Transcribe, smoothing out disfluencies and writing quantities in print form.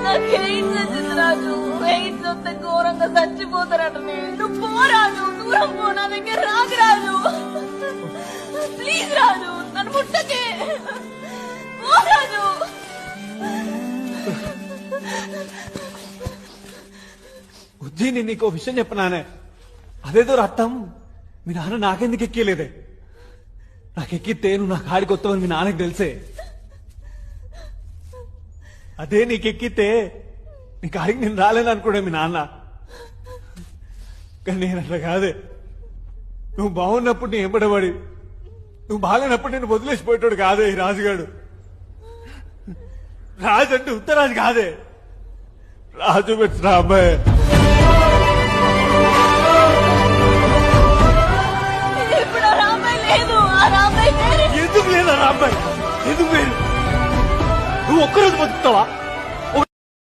నాకు ఎయిడ్స్ వచ్చింది రాజు. ఎయిడ్స్ వస్తే ఘోరంగా చచ్చిపోతారట. నువ్వు పోరాజు, దూరం పో, నా దగ్గర రాదు రాజు. ప్లీజ్ రాజు, నన్ను ముట్టకే. పో రాజు. బుజ్జి, నేను నీకు విషయం చెప్పనానే, అదేదో రక్తం మీ నాన్న నాకెందుకు ఎక్కలేదే? నాకెక్కితే నువ్వు నా కాడికి వస్తావని మీ నాన్నకి తెలిసే. అదే నీకెక్కితే నీ కాడికి నేను రాలేను అనుకోడే మీ నాన్న. కానీ నేను అట్లా కాదే. నువ్వు బాగున్నప్పుడు నీ ఎంబడబడి, నువ్వు బాగాలేనప్పుడు నేను వదిలేసిపోయేటోడు కాదే ఈ రాజుగాడు. రాజు అంటే ఉత్తరాజు కాదే, రాజు పెట్టిన అమ్మాయి. ఎందుకు లేదా రాంబాయ్? ఎందుకు లేదు? నువ్వు ఒక్కరోజు బతుకుతావా?